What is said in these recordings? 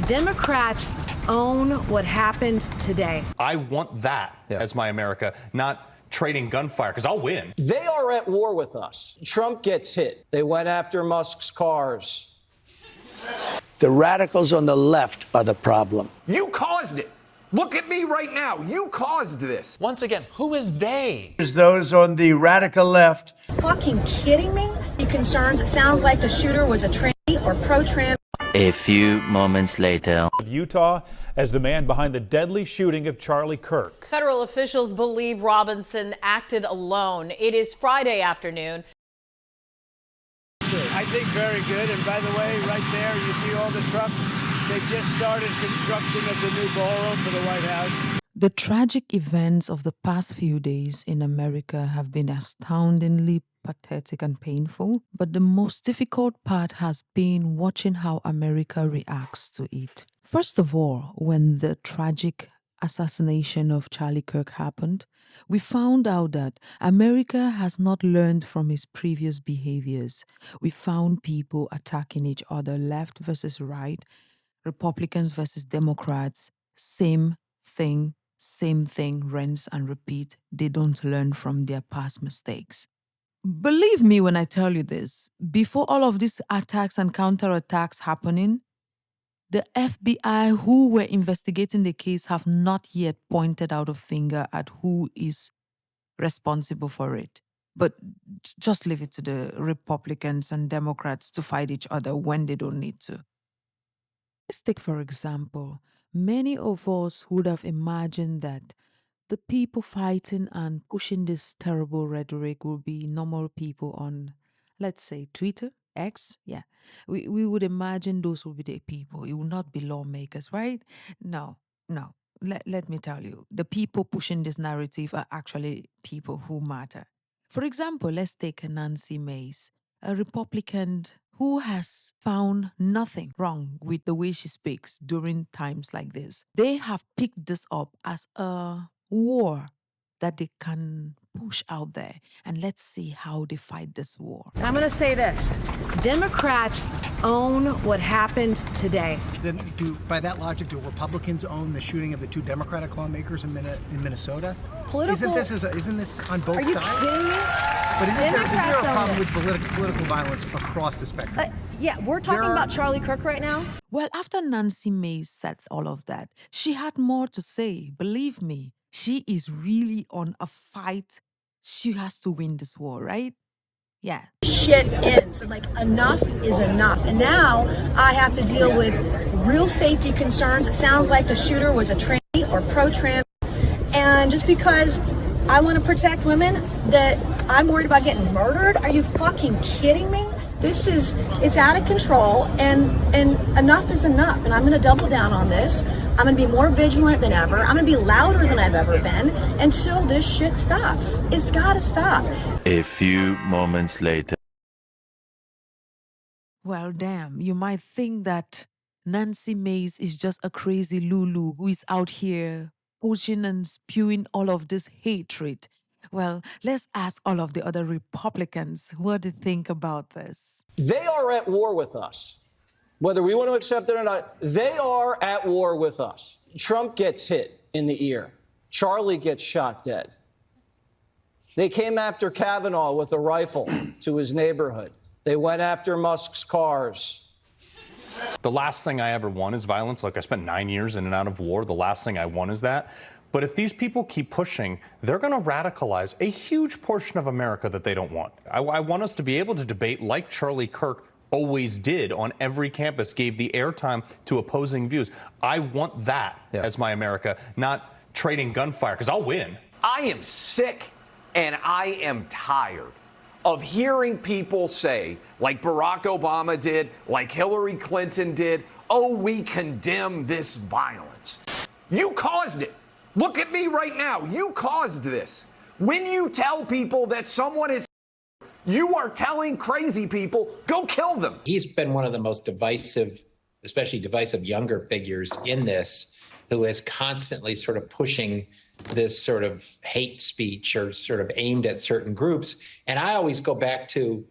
Democrats own what happened today. I want that as my America, not trading gunfire, because I'll win. They are at war with us. Trump gets hit. They went after Musk's cars. The radicals on the left are the problem. You caused it. Look at me right now. You caused this. Once again, who is they? There's those on the radical left. Fucking kidding me? The concerns, it sounds like the shooter was a tranny or pro-trans. A few moments later. Utah as the man behind the deadly shooting of Charlie Kirk. Federal officials believe Robinson acted alone. It is Friday afternoon. I think very good. And by the way, right there, you see all the trucks. They've just started construction of the new ballroom for the White House. The tragic events of the past few days in America have been astoundingly pathetic and painful, but the most difficult part has been watching how America reacts to it. First of all, when the tragic assassination of Charlie Kirk happened, we found out that America has not learned from its previous behaviors. We found people attacking each other, left versus right, Republicans versus Democrats, same thing, rinse and repeat. They don't learn from their past mistakes. Believe me when I tell you this, before all of these attacks and counterattacks happening, the FBI who were investigating the case have not yet pointed out a finger at who is responsible for it. But just leave it to the Republicans and Democrats to fight each other when they don't need to. Let's take, for example, many of us would have imagined that the people fighting and pushing this terrible rhetoric will be normal people on, let's say, Twitter, X. Yeah, we would imagine those will be the people. It will not be lawmakers, right? No. Let me tell you, the people pushing this narrative are actually people who matter. For example, let's take Nancy Mace, a Republican who has found nothing wrong with the way she speaks during times like this. They have picked this up as a war that they can push out there, and let's see how they fight this war. I'm going to say this. Democrats own what happened today. Then by that logic, do Republicans own the shooting of the two Democratic lawmakers in Minnesota? Isn't this on both sides? Are you kidding me? But is there a problem with political violence across the spectrum? Yeah, we're talking about Charlie Kirk right now. Well, after Nancy Mace said all of that, she had more to say. Believe me, she is really on a fight. She has to win this war, right? Yeah. Shit ends. Like, enough is enough. And now I have to deal with real safety concerns. It sounds like the shooter was a tranny or pro-trans. And just because I want to protect women, that I'm worried about getting murdered? Are you fucking kidding me? It's out of control, and enough is enough. And I'm going to double down on this. I'm going to be more vigilant than ever. I'm going to be louder than I've ever been until this shit stops. It's got to stop. A few moments later. Well, damn, you might think that Nancy Mace is just a crazy Lulu who is out here pushing and spewing all of this hatred. Well, let's ask all of the other Republicans what they think about this. They are at war with us. Whether we want to accept it or not, they are at war with us. Trump gets hit in the ear. Charlie gets shot dead. They came after Kavanaugh with a rifle to his neighborhood. They went after Musk's cars. The last thing I ever want is violence. Look, I spent 9 years in and out of war. The last thing I want is that. But if these people keep pushing, they're going to radicalize a huge portion of America that they don't want. I want us to be able to debate like Charlie Kirk always did on every campus, gave the airtime to opposing views. I want that as my America, not trading gunfire, because I'll win. I am sick and I am tired of hearing people say, like Barack Obama did, like Hillary Clinton did, oh, we condemn this violence. You caused it. Look at me right now. You caused this. When you tell people that someone is, you are telling crazy people, go kill them. He's been one of the most divisive, especially divisive younger figures in this, who is constantly sort of pushing this sort of hate speech or sort of aimed at certain groups. And I always go back to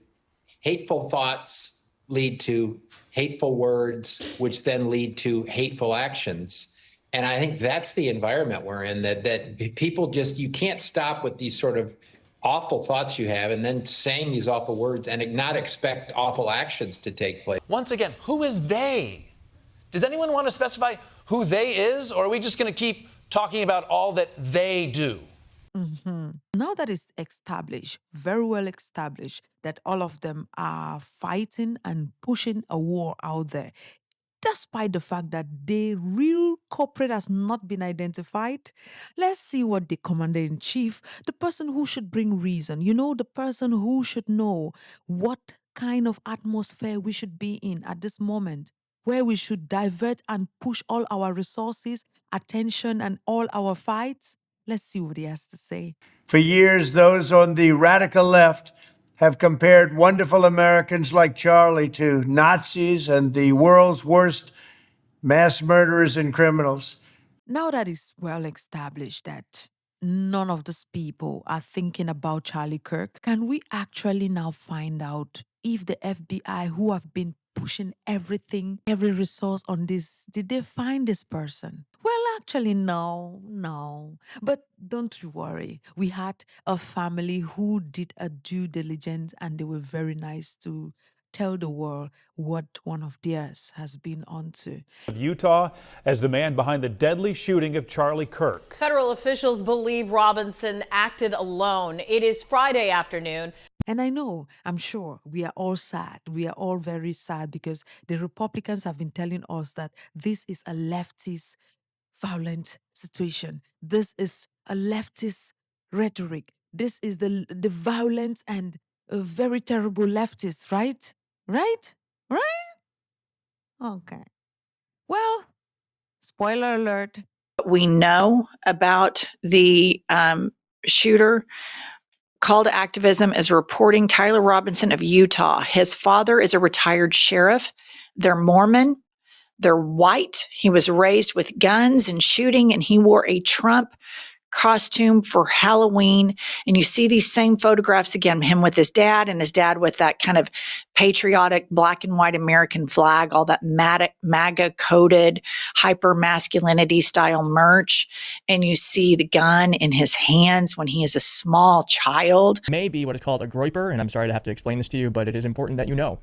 hateful thoughts lead to hateful words, which then lead to hateful actions. And I think that's the environment we're in, that people just, you can't stop with these sort of awful thoughts you have and then saying these awful words and not expect awful actions to take place. Once again, who is they? Does anyone want to specify who they is, or are we just going to keep talking about all that they do? Now that it's established, very well established, that all of them are fighting and pushing a war out there, despite the fact that the real culprit has not been identified, let's see what the commander-in-chief, the person who should bring reason, the person who should know what kind of atmosphere we should be in at this moment, where we should divert and push all our resources, attention, and all our fights. Let's see what he has to say. For years, those on the radical left have compared wonderful Americans like Charlie to Nazis and the world's worst mass murderers and criminals. Now that it's well established that none of these people are thinking about Charlie Kirk, can we actually now find out if the FBI, who have been pushing everything, every resource on this, did they find this person? Well, actually, no. But don't you worry. We had a family who did a due diligence and they were very nice to tell the world what one of theirs has been onto. Of Utah as the man behind the deadly shooting of Charlie Kirk. Federal officials believe Robinson acted alone. It is Friday afternoon. And I know, I'm sure we are all sad. We are all very sad because the Republicans have been telling us that this is a leftist violent situation. This is a leftist rhetoric. This is the violent and very terrible leftist, right? Right? Okay. Well, spoiler alert. We know about the shooter. Call to Activism is reporting Tyler Robinson of Utah. His father is a retired sheriff. They're Mormon. They're white. He was raised with guns and shooting, and he wore a Trump costume for Halloween. And you see these same photographs again, him with his dad and his dad with that kind of patriotic black and white American flag, all that MAGA coded hyper masculinity style merch. And you see the gun in his hands when he is a small child. May be what is called a groyper, and I'm sorry to have to explain this to you, but it is important that you know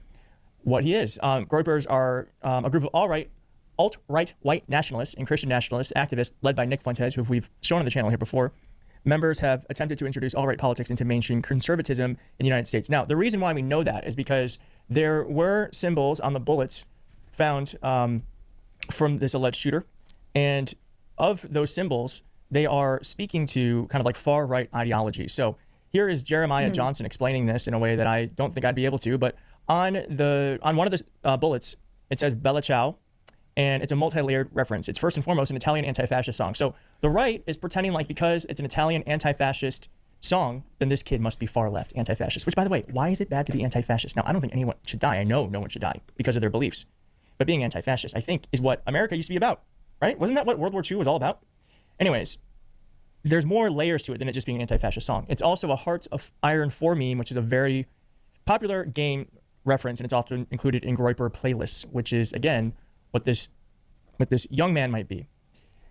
what he is. Groypers are a group of alt-right white nationalists and Christian nationalist activists led by Nick Fuentes, who we've shown on the channel here before. Members have attempted to introduce alt-right politics into mainstream conservatism in the United States. Now, the reason why we know that is because there were symbols on the bullets found from this alleged shooter. And of those symbols, they are speaking to kind of like far-right ideology. So here is Jeremiah Johnson explaining this in a way that I don't think I'd be able to, but on one of the bullets, it says Bella Ciao, and it's a multi-layered reference. It's first and foremost an Italian anti-fascist song. So the right is pretending like because it's an Italian anti-fascist song, then this kid must be far left anti-fascist, which, by the way, why is it bad to be anti-fascist? Now, I don't think anyone should die. I know no one should die because of their beliefs. But being anti-fascist, I think, is what America used to be about, right? Wasn't that what World War II was all about? Anyways, there's more layers to it than it just being an anti-fascist song. It's also a Hearts of Iron 4 meme, which is a very popular game reference, and it's often included in Groyper playlists, which is, again, what this young man might be.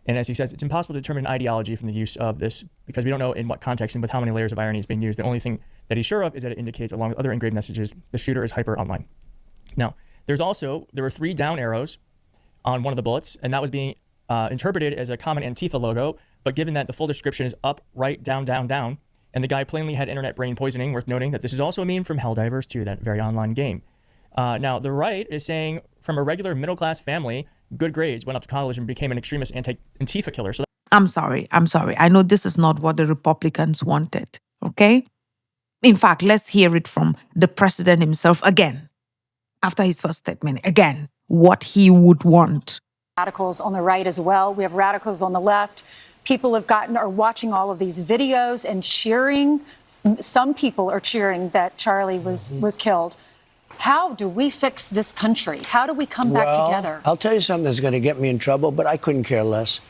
And as he says, it's impossible to determine an ideology from the use of this because we don't know in what context and with how many layers of irony is being used. The only thing that he's sure of is that it indicates, along with other engraved messages, the shooter is hyper online. Now, there were 3 down arrows on one of the bullets, and that was being interpreted as a common Antifa logo, but given that the full description is up, right, down, down, down, and the guy plainly had internet brain poisoning, worth noting that this is also a meme from Helldivers 2, that very online game. Now, the right is saying, from a regular middle-class family, good grades, went off to college and became an extremist anti-Antifa killer. So I'm sorry. I know this is not what the Republicans wanted, okay? In fact, let's hear it from the president himself again, after his first statement, again, what he would want. Radicals on the right as well. We have radicals on the left. People are watching all of these videos and cheering. Some people are cheering that Charlie was killed. How do we fix this country? How do we come back together? I'll tell you something that's going to get me in trouble, but I couldn't care less.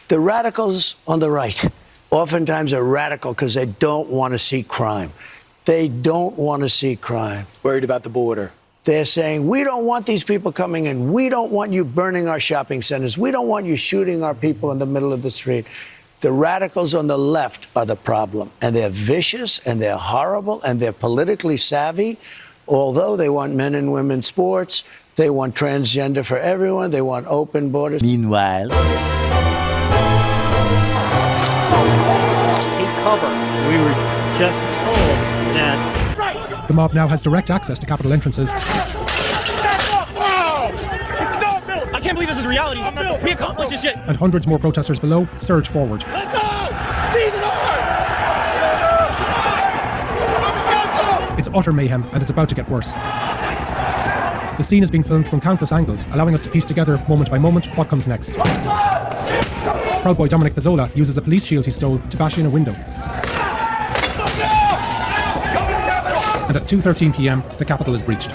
The radicals on the right oftentimes are radical because they don't want to see crime. They don't want to see crime. Worried about the border. They're saying, we don't want these people coming in. We don't want you burning our shopping centers. We don't want you shooting our people in the middle of the street. The radicals on the left are the problem. And they're vicious and they're horrible and they're politically savvy. Although they want men and women sports, they want transgender for everyone, they want open borders. Meanwhile, Take cover. We were just told that the mob now has direct access to Capitol entrances. I can't believe this is reality. We accomplished this shit. And hundreds more protesters below surge forward. Let's go! Season It's utter mayhem, and it's about to get worse. The scene is being filmed from countless angles, allowing us to piece together, moment by moment, what comes next. Proud Boy Dominic Pizzola uses a police shield he stole to bash in a window. And at 2:13 p.m., the Capitol is breached.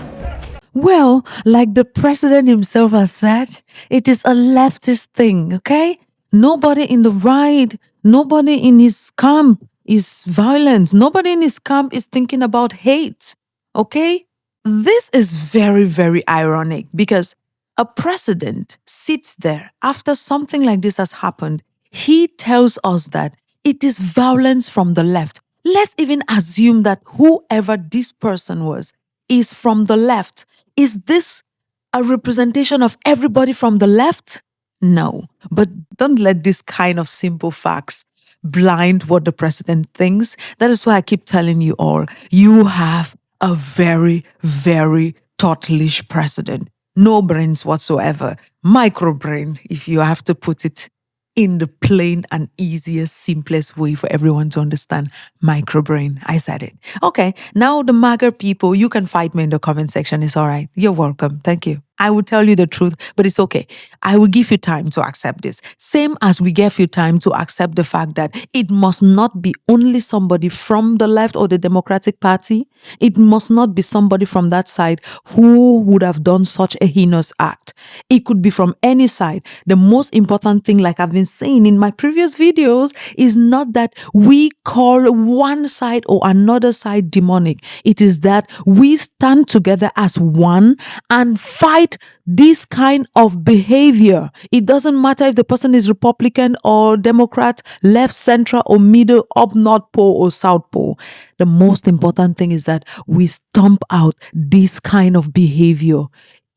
Well, like the president himself has said, it is a leftist thing, okay? Nobody in the right, nobody in his camp is violent. Nobody in his camp is thinking about hate, okay? This is very, very ironic because a president sits there after something like this has happened. He tells us that it is violence from the left. Let's even assume that whoever this person was is from the left. Is this a representation of everybody from the left? No. But don't let this kind of simple facts blind what the president thinks. That is why I keep telling you all, you have a very, very thoughtless president. No brains whatsoever. Micro brain, if you have to put it in the plain and easiest, simplest way for everyone to understand. Microbrain. I said it. Okay, now the MAGA people, you can fight me in the comment section. It's all right. You're welcome. Thank you. I will tell you the truth, but it's okay. I will give you time to accept this. Same as we gave you time to accept the fact that it must not be only somebody from the left or the Democratic Party. It must not be somebody from that side who would have done such a heinous act. It could be from any side. The most important thing, like I've been saying in my previous videos, is not that we call one side or another side demonic. It is that we stand together as one and fight this kind of behavior. It doesn't matter if the person is Republican or Democrat, left, central or middle, up, north pole or south pole. The most important thing is that we stomp out this kind of behavior,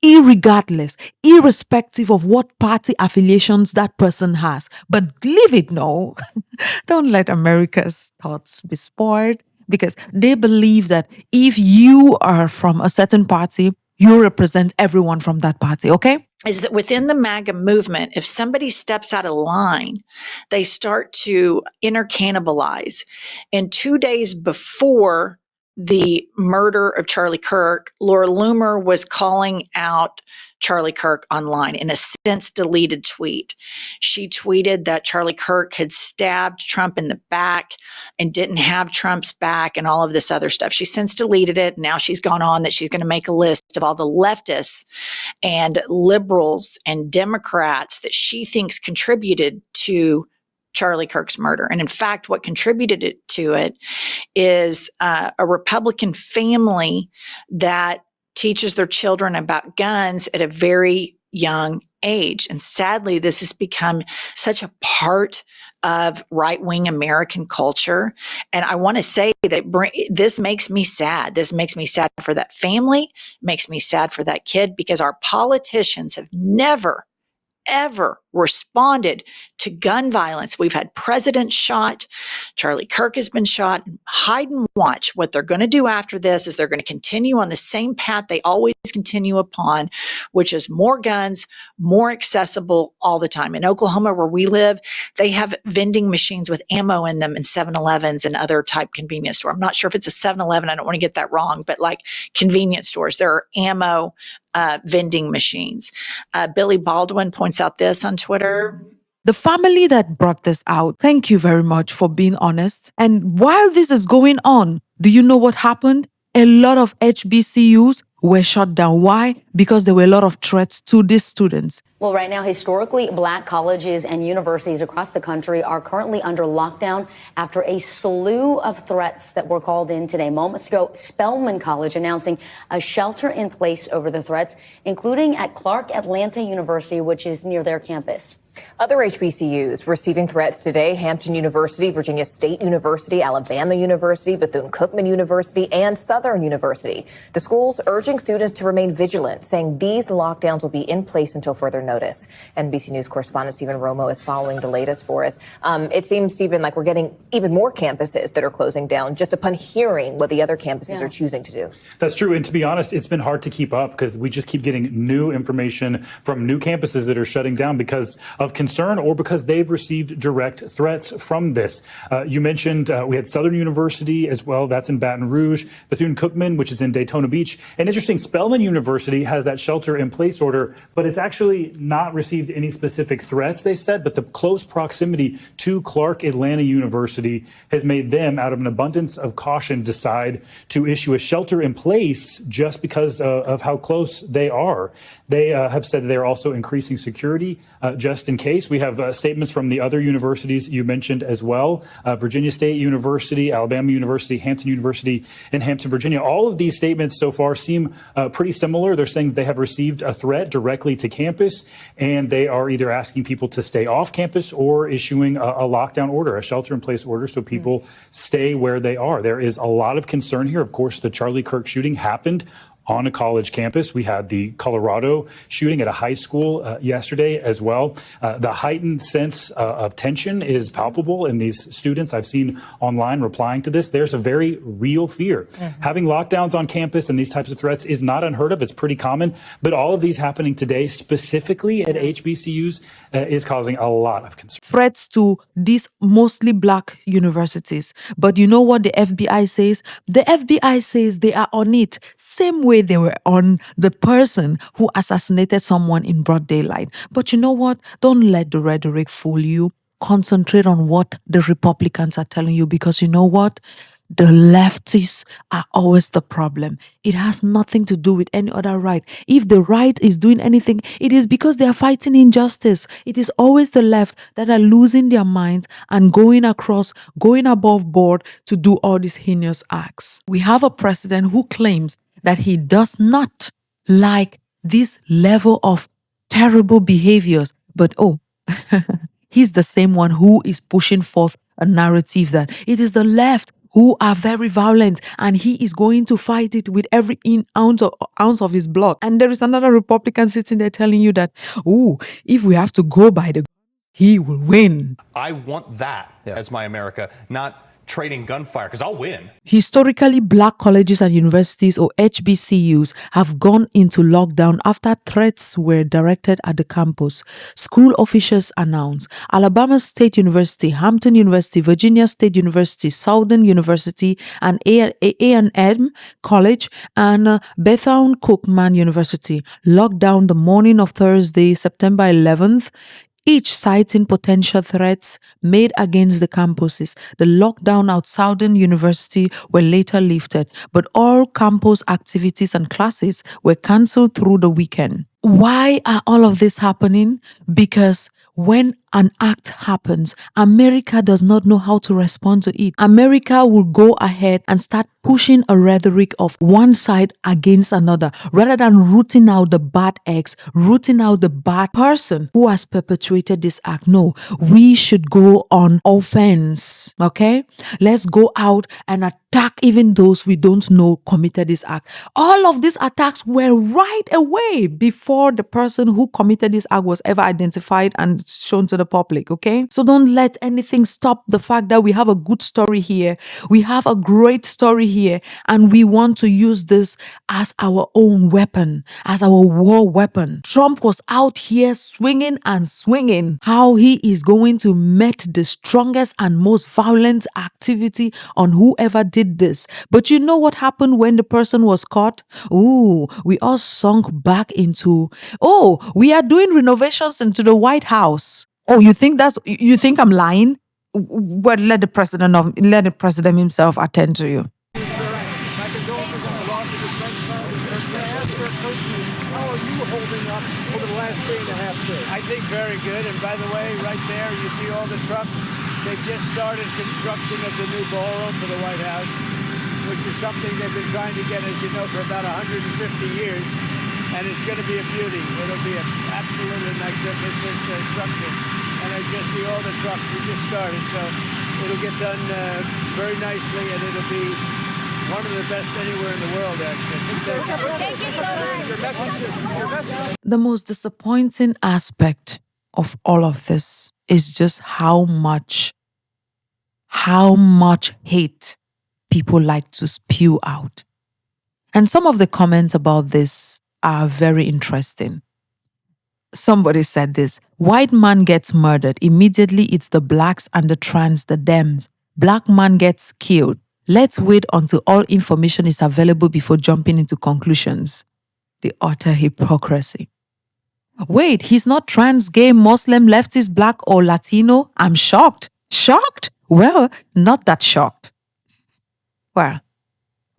irregardless, irrespective of what party affiliations that person has. But leave it no. Don't let America's thoughts be spoiled, because they believe that if you are from a certain party, you represent everyone from that party, okay? Is that within the MAGA movement, if somebody steps out of line, they start to intercannibalize. And 2 days before the murder of Charlie Kirk, Laura Loomer was calling out Charlie Kirk online in a since deleted tweet. She tweeted that Charlie Kirk had stabbed Trump in the back and didn't have Trump's back and all of this other stuff. She since deleted it. Now she's gone on that she's going to make a list of all the leftists and liberals and Democrats that she thinks contributed to Charlie Kirk's murder. And in fact, what contributed to it is a Republican family that teaches their children about guns at a very young age. And sadly, this has become such a part of right-wing American culture. And I want to say that this makes me sad. This makes me sad for that family, makes me sad for that kid, because our politicians have never, ever responded to gun violence. We've had presidents shot. Charlie Kirk has been shot. Hide and watch. What they're going to do after this is they're going to continue on the same path they always continue upon, which is more guns, more accessible all the time. In Oklahoma, where we live, they have vending machines with ammo in them in 7-Elevens and other type convenience store. I'm not sure if it's a 7-Eleven. I don't want to get that wrong, but like convenience stores, there are ammo vending machines. Billy Baldwin points out this on Twitter. The family that brought this out, thank you very much for being honest. And while this is going on, do you know what happened? A lot of HBCUs were shut down. Why? Because there were a lot of threats to these students. Well, right now, historically black colleges and universities across the country are currently under lockdown after a slew of threats that were called in today. Moments ago, Spelman College announcing a shelter in place over the threats, including at Clark Atlanta University, which is near their campus. Other HBCUs receiving threats today: Hampton University, Virginia State University, Alabama University, Bethune-Cookman University, and Southern University. The schools urging students to remain vigilant, saying these lockdowns will be in place until further notice. NBC News correspondent Stephen Romo is following the latest for us. It seems, Stephen, like we're getting even more campuses that are closing down just upon hearing what the other campuses are choosing to do. That's true. And to be honest, it's been hard to keep up because we just keep getting new information from new campuses that are shutting down because of concern or because they've received direct threats from this. You mentioned we had Southern University as well. That's in Baton Rouge. Bethune-Cookman, which is in Daytona Beach. And interesting, Spelman University has that shelter in place order, but it's actually not received any specific threats, they said. But the close proximity to Clark Atlanta University has made them, out of an abundance of caution, decide to issue a shelter in place just because of how close they are. They have said they're also increasing security just in case. We have statements from the other universities you mentioned as well. Virginia State University, Alabama University, Hampton University in Hampton, Virginia. All of these statements so far seem pretty similar. They're saying they have received a threat directly to campus, and they are either asking people to stay off campus or issuing a lockdown order, a shelter-in-place order, so people stay where they are. There is a lot of concern here. Of course, the Charlie Kirk shooting happened on a college campus. We had the Colorado shooting at a high school yesterday as well. The heightened sense of tension is palpable in these students I've seen online replying to this. There's a very real fear. Having lockdowns on campus and these types of threats is not unheard of. It's pretty common. But all of these happening today, specifically at HBCUs, is causing a lot of concern. Threats to these mostly black universities. But you know what the FBI says? The FBI says they are on it. Same way they were on the person who assassinated someone in broad daylight. But you know what? Don't let the rhetoric fool you. Concentrate on what the Republicans are telling you, because you know what? The leftists are always the problem. It has nothing to do with any other right. If the right is doing anything, it is because they are fighting injustice. It is always the left that are losing their minds and going above board to do all these heinous acts. We have a president who claims that he does not like this level of terrible behaviors. But he's the same one who is pushing forth a narrative that it is the left who are very violent, and he is going to fight it with every ounce of his blood. And there is another Republican sitting there telling you that, if we have to go by the, he will win. I want that as my America, not trading gunfire, because I'll win. Historically, black colleges and universities, or HBCUs, have gone into lockdown after threats were directed at the campus. School officials announced Alabama State University, Hampton University, Virginia State University, Southern University, and A&M College, and Bethune-Cookman University locked down the morning of Thursday, September 11th. Each citing potential threats made against the campuses. The lockdown at Southern University were later lifted, but all campus activities and classes were cancelled through the weekend. Why are all of this happening? Because when an act happens, America does not know how to respond to it. America will go ahead and start pushing a rhetoric of one side against another, rather than rooting out the bad eggs, rooting out the bad person who has perpetuated this act. No, we should go on offense, okay? Let's go out and attack even those we don't know committed this act. All of these attacks were right away before the person who committed this act was ever identified and shown to the public, okay? So don't let anything stop the fact that we have a good story here. We have a great story here, and we want to use this as our own weapon, as our war weapon. Trump was out here swinging and swinging how he is going to meet the strongest and most violent activity on whoever did this. But you know what happened when the person was caught? We all sunk back into, we are doing renovations into the White House. You think I'm lying? Well, let the president himself attend to you. think very good. And by the way, right there, you see all the trucks. They've just started construction of the new ballroom for the White House, which is something they've been trying to get, as you know, for about 150 years. And it's going to be a beauty. It'll be an absolutely magnificent structure. And I just see all the trucks. We just started, so it'll get done very nicely, and it'll be one of the best anywhere in the world, actually. Thank you so much. The most disappointing aspect of all of this is just how much hate people like to spew out. And some of the comments about this are very interesting. Somebody said this: white man gets murdered. Immediately it's the blacks and the trans, the Dems. Black man gets killed. Let's wait until all information is available before jumping into conclusions. The utter hypocrisy. Wait, he's not trans, gay, Muslim, leftist, black, or Latino? I'm shocked. Shocked? Well, not that shocked. Well,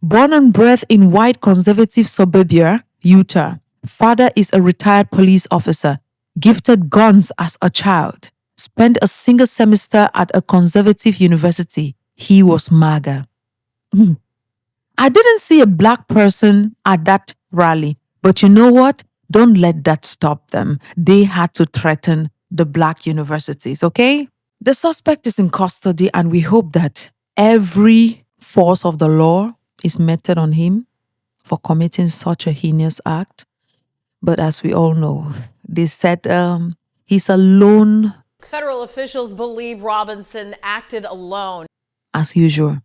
born and bred in white conservative suburbia, Utah. Father is a retired police officer. Gifted guns as a child. Spent a single semester at a conservative university. He was MAGA. I didn't see a black person at that rally. But you know what? Don't let that stop them. They had to threaten the black universities, okay? The suspect is in custody, and we hope that every force of the law is meted on him for committing such a heinous act. But as we all know, they said he's alone. Federal officials believe Robinson acted alone. As usual.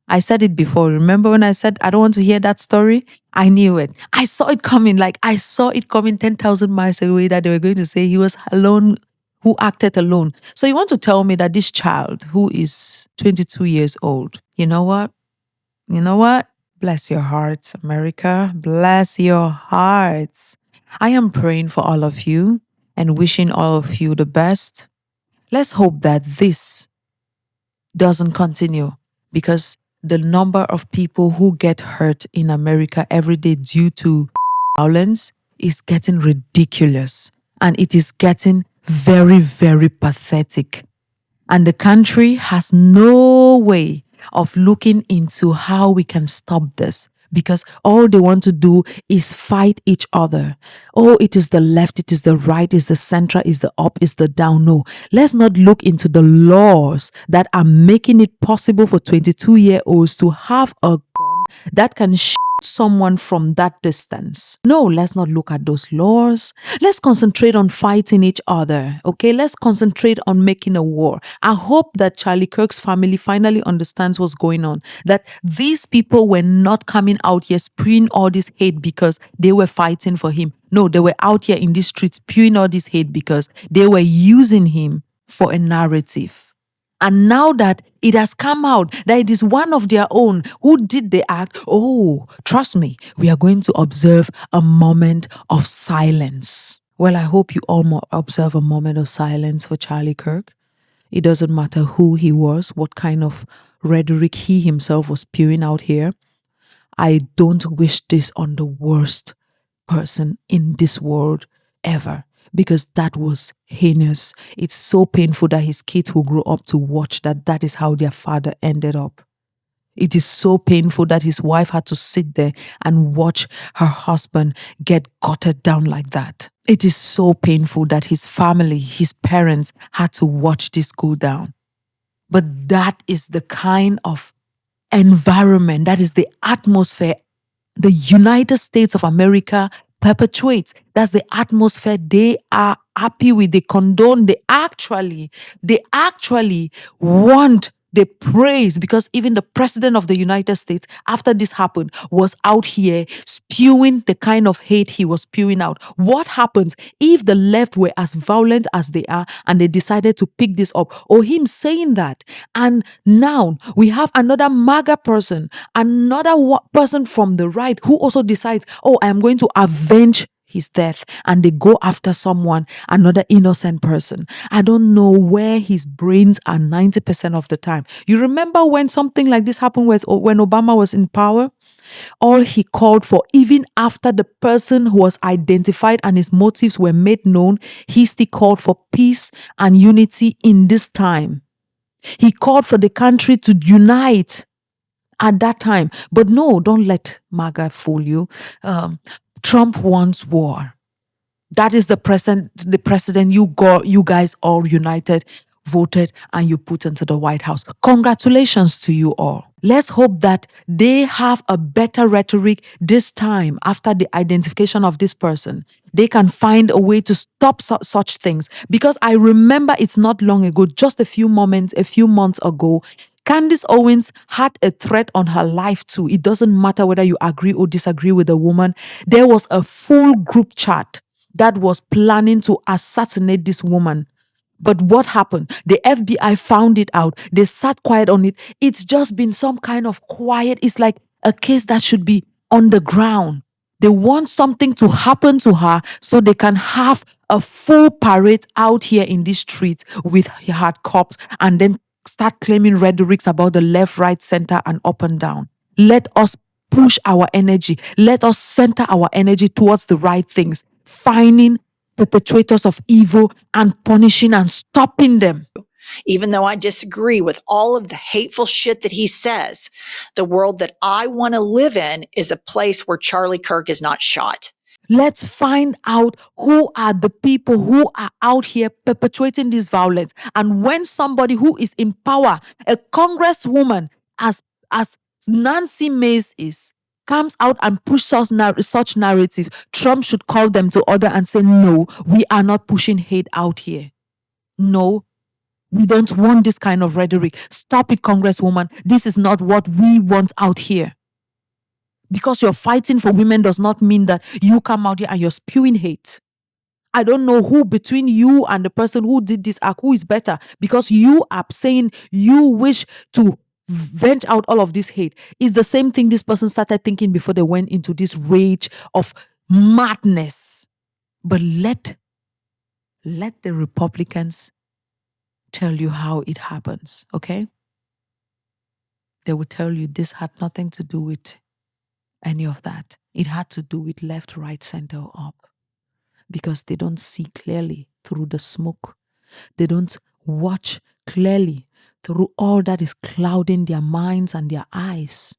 I said it before. Remember when I said I don't want to hear that story? I knew it. I saw it coming. Like I saw it coming 10,000 miles away that they were going to say he was alone, who acted alone. So you want to tell me that this child who is 22 years old, you know what? You know what? Bless your hearts, America. Bless your hearts. I am praying for all of you and wishing all of you the best. Let's hope that this doesn't continue, because the number of people who get hurt in America every day due to violence is getting ridiculous, and it is getting very, very pathetic. And the country has no way of looking into how we can stop this, because all they want to do is fight each other. Oh, it is the left, it is the right, it's the center, it's the up, it's the down. No, let's not look into the laws that are making it possible for 22-year-olds to have a gun that can shoot someone from that distance. No, let's not look at those laws. Let's concentrate on fighting each other, okay? Let's concentrate on making a war. I hope that Charlie Kirk's family finally understands what's going on, that these people were not coming out here spewing all this hate because they were fighting for him. No, they were out here in the streets spewing all this hate because they were using him for a narrative. And now that it has come out that it is one of their own who did the act, oh, trust me, we are going to observe a moment of silence. Well, I hope you all observe a moment of silence for Charlie Kirk. It doesn't matter who he was, what kind of rhetoric he himself was spewing out here. I don't wish this on the worst person in this world ever, because that was heinous. It's so painful that his kids will grow up to watch that is how their father ended up. It is so painful that his wife had to sit there and watch her husband get gutted down like that. It is so painful that his family, his parents had to watch this go down. But that is the kind of environment, that is the atmosphere the United States of America perpetuates. That's the atmosphere they are happy with. They condone. They actually want, they praise, because even the president of the United States, after this happened, was out here spewing the kind of hate he was spewing out. What happens if the left were as violent as they are and they decided to pick this up, or him saying that? And now we have another MAGA person, another person from the right who also decides, oh, I am going to avenge his death, and they go after someone, another innocent person. I don't know where his brains are 90% of the time. You remember when something like this happened when Obama was in power? All he called for, even after the person who was identified and his motives were made known, he still called for peace and unity in this time. He called for the country to unite at that time. But no, don't let MAGA fool you. Trump wants war. That is the president you guys all united, voted, and you put into the White House. Congratulations to you all. Let's hope that they have a better rhetoric this time after the identification of this person. They can find a way to stop such things. Because I remember it's not long ago, just a few months ago, Candace Owens had a threat on her life too. It doesn't matter whether you agree or disagree with the woman. There was a full group chat that was planning to assassinate this woman. But what happened? The FBI found it out. They sat quiet on it. It's just been some kind of quiet. It's like a case that should be on the ground. They want something to happen to her so they can have a full parade out here in the streets with hard cops and then start claiming rhetorics about the left, right, center, and up and down. Let us push our energy. Let us center our energy towards the right things, finding perpetrators of evil and punishing and stopping them. Even though I disagree with all of the hateful shit that he says, the world that I want to live in is a place where Charlie Kirk is not shot. Let's find out who are the people who are out here perpetuating this violence. And when somebody who is in power, a congresswoman as Nancy Mace is, comes out and pushes such narratives, Trump should call them to order and say, no, we are not pushing hate out here. No, we don't want this kind of rhetoric. Stop it, Congresswoman. This is not what we want out here. Because you're fighting for women does not mean that you come out here and you're spewing hate. I don't know who between you and the person who did this act, who is better, because you are saying you wish to vent out all of this hate. It's the same thing this person started thinking before they went into this rage of madness. But let the Republicans tell you how it happens, okay? They will tell you this had nothing to do with any of that. It had to do with left, right, center, or up. Because they don't see clearly through the smoke. They don't watch clearly through all that is clouding their minds and their eyes.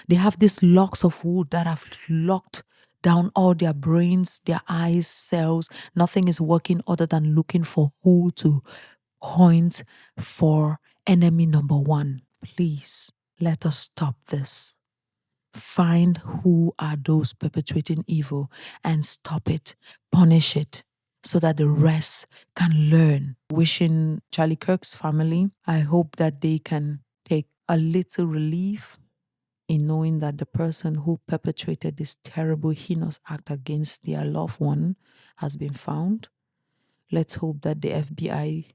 They have these locks of wood that have locked down all their brains, their eyes, cells. Nothing is working other than looking for who to point for enemy number one. Please, let us stop this. Find who are those perpetrating evil and stop it, punish it, so that the rest can learn. Wishing Charlie Kirk's family, I hope that they can take a little relief in knowing that the person who perpetrated this terrible, heinous act against their loved one has been found. Let's hope that the FBI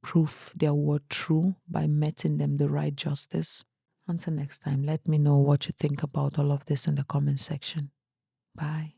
prove their word true by meting them the right justice. Until next time, let me know what you think about all of this in the comment section. Bye.